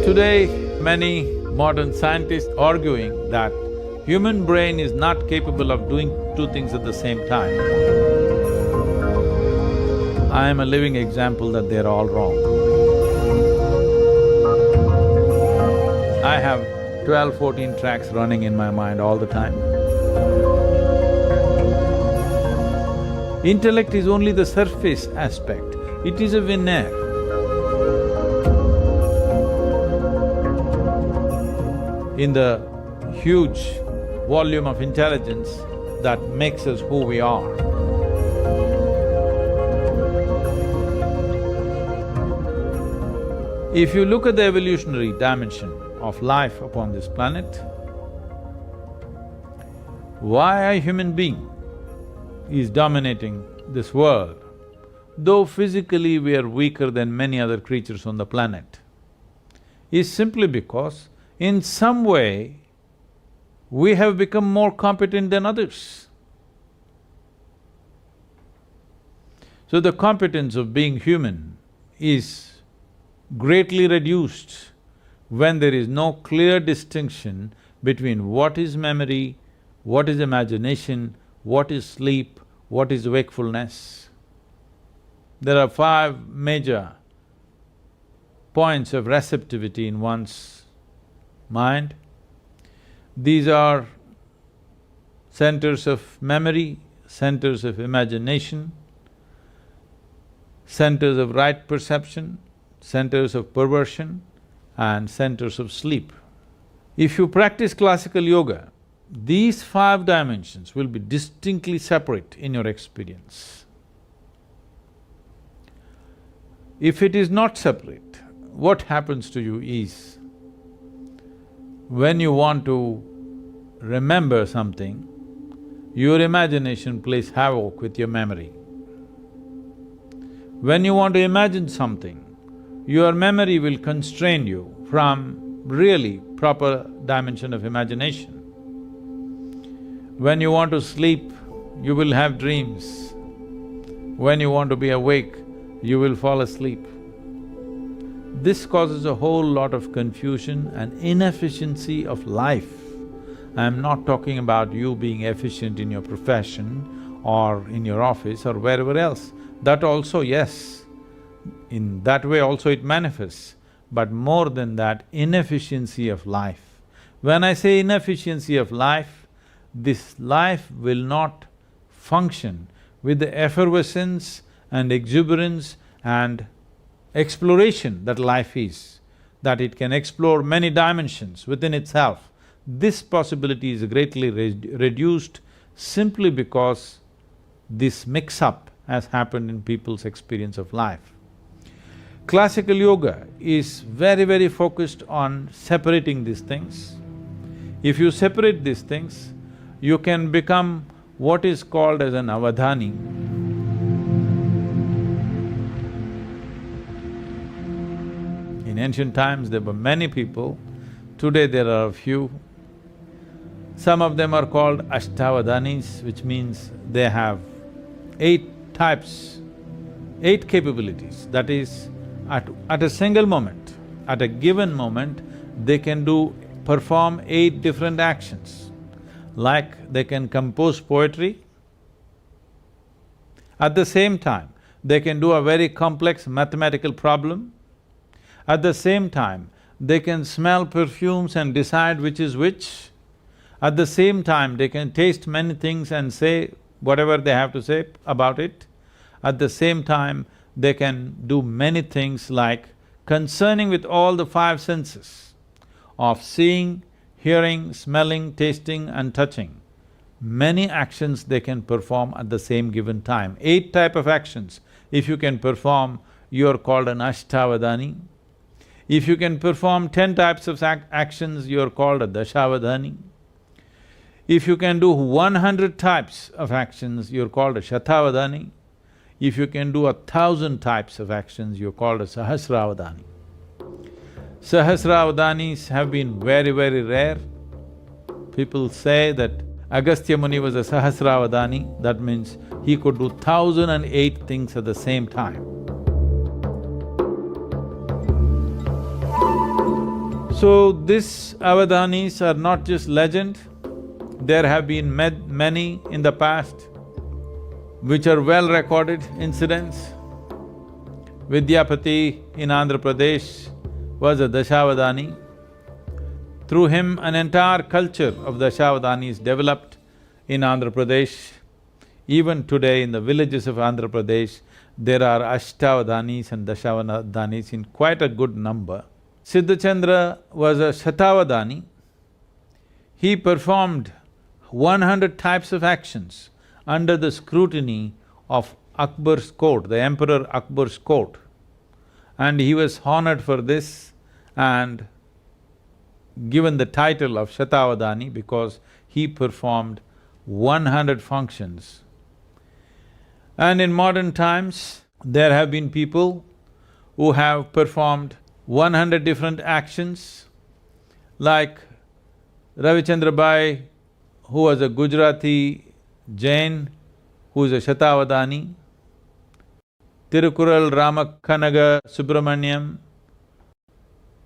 Today, many modern scientists arguing that human brain is not capable of doing two things at the same time. I am a living example that they're all wrong. I have 12, 14 tracks running in my mind all the time. Intellect is only the surface aspect, it is a veneer. In the huge volume of intelligence that makes us who we are. If you look at the evolutionary dimension of life upon this planet, why a human being is dominating this world, though physically we are weaker than many other creatures on the planet, is simply because in some way we have become more competent than others. So the competence of being human is greatly reduced when there is no clear distinction between what is memory, what is imagination, what is sleep, what is wakefulness. There are 5 major points of receptivity in one's mind. These are centers of memory, centers of imagination, centers of right perception, centers of perversion, and centers of sleep. If you practice classical yoga, these 5 dimensions will be distinctly separate in your experience. If it is not separate, what happens to you is, when you want to remember something, your imagination plays havoc with your memory. When you want to imagine something, your memory will constrain you from really proper dimension of imagination. When you want to sleep, you will have dreams. When you want to be awake, you will fall asleep. This causes a whole lot of confusion and inefficiency of life. I'm not talking about you being efficient in your profession or in your office or wherever else. That also, yes, in that way also it manifests, but more than that, inefficiency of life. When I say inefficiency of life, this life will not function with the effervescence and exuberance and exploration that life is, that it can explore many dimensions within itself. This possibility is greatly reduced simply because this mix-up has happened in people's experience of life. Classical yoga is very, very focused on separating these things. If you separate these things, you can become what is called as an Avadhani. In ancient times, there were many people, today there are a few. Some of them are called Avadhanis, which means they have 8 types, 8 capabilities. That is, at a single moment, at a given moment, they can perform 8 different actions. Like they can compose poetry, at the same time, they can do a very complex mathematical problem. At the same time, they can smell perfumes and decide which is which. At the same time, they can taste many things and say whatever they have to say about it. At the same time, they can do many things like concerning with all the 5 senses of seeing, hearing, smelling, tasting and touching. Many actions they can perform at the same given time. 8 type of actions, if you can perform, you are called an Ashtavadhani. If you can perform 10 types of actions, you are called a Dashavadhani. If you can do 100 types of actions, you're called a Shatavadhani. If you can do 1,000 types of actions, you're called a Sahasravadhani. Sahasravadhanis have been very, very rare. People say that Agastya Muni was a Sahasravadhani, that means he could do 1,008 things at the same time. So these Avadhanis are not just legend, there have been many in the past which are well-recorded incidents. Vidyapati in Andhra Pradesh was a Dashavadhani. Through him, an entire culture of Dashavadhanis developed in Andhra Pradesh. Even today in the villages of Andhra Pradesh, there are Ashtavadhanis and Dashavadhanis in quite a good number. Siddhachandra was a Shatavadhani. He performed 100 types of actions under the scrutiny of Akbar's court, the Emperor Akbar's court. And he was honored for this and given the title of Shatavadhani because he performed 100 functions. And in modern times, there have been people who have performed 100 different actions, like Ravichandra Bai, who was a Gujarati Jain, who is a Shatavadhani. Tirukural Ramakanaga Subramaniam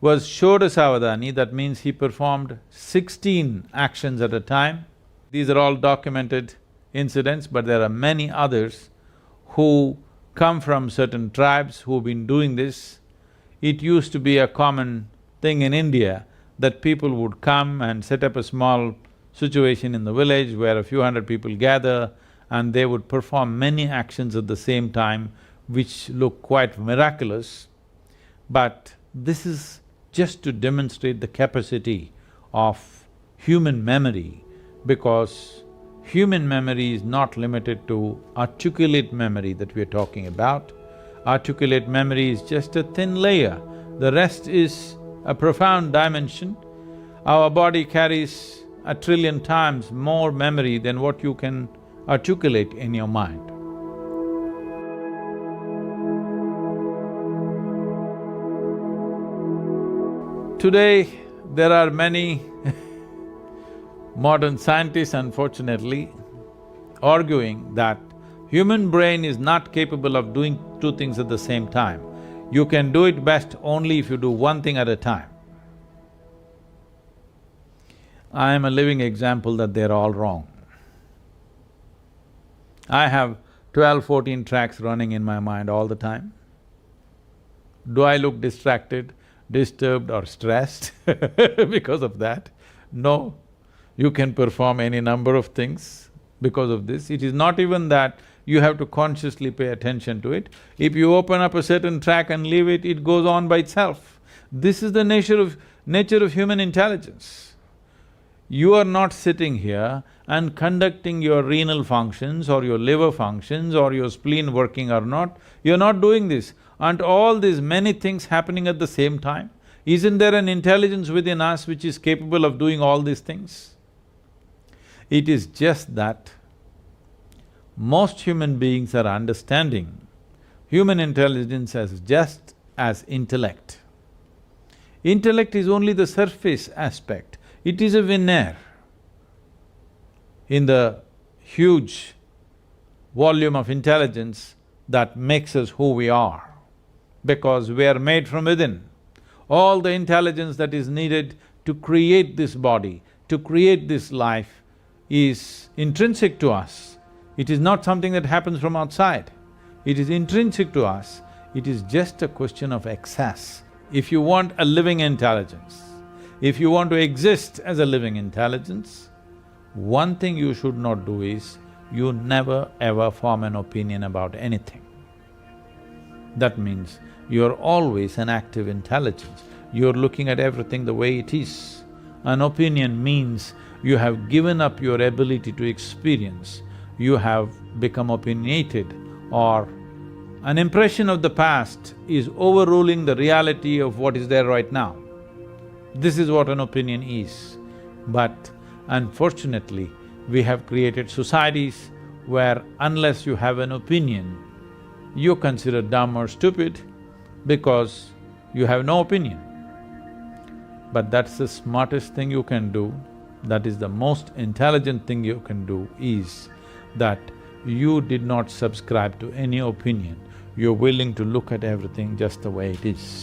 was Shodasavadhani, that means he performed 16 actions at a time. These are all documented incidents, but there are many others who come from certain tribes who've been doing this. It used to be a common thing in India that people would come and set up a small situation in the village where a few hundred people gather and they would perform many actions at the same time which look quite miraculous. But this is just to demonstrate the capacity of human memory, because human memory is not limited to articulate memory that we're talking about. Articulate memory is just a thin layer, the rest is a profound dimension. Our body carries 1,000,000,000,000 times more memory than what you can articulate in your mind. Today, there are many modern scientists, unfortunately, arguing that human brain is not capable of doing two things at the same time. You can do it best only if you do one thing at a time. I am a living example that they're all wrong. I have 12, 14 tracks running in my mind all the time. Do I look distracted, disturbed or stressed because of that? No. You can perform any number of things because of this. It is not even that you have to consciously pay attention to it. If you open up a certain track and leave it, it goes on by itself. This is the nature of human intelligence. You are not sitting here and conducting your renal functions or your liver functions or your spleen working or not. You're not doing this. Aren't all these many things happening at the same time? Isn't there an intelligence within us which is capable of doing all these things? It is just that most human beings are understanding human intelligence as just as intellect. Intellect is only the surface aspect, it is a veneer in the huge volume of intelligence that makes us who we are, because we are made from within. All the intelligence that is needed to create this body, to create this life, is intrinsic to us. It is not something that happens from outside. It is intrinsic to us. It is just a question of access. If you want a living intelligence, if you want to exist as a living intelligence, one thing you should not do is, you never ever form an opinion about anything. That means you're always an active intelligence, you're looking at everything the way it is. An opinion means you have given up your ability to experience, you have become opinionated, or an impression of the past is overruling the reality of what is there right now. This is what an opinion is. But unfortunately, we have created societies where unless you have an opinion, you're considered dumb or stupid because you have no opinion. But that's the smartest thing you can do, that is the most intelligent thing you can do, is that you did not subscribe to any opinion, you're willing to look at everything just the way it is.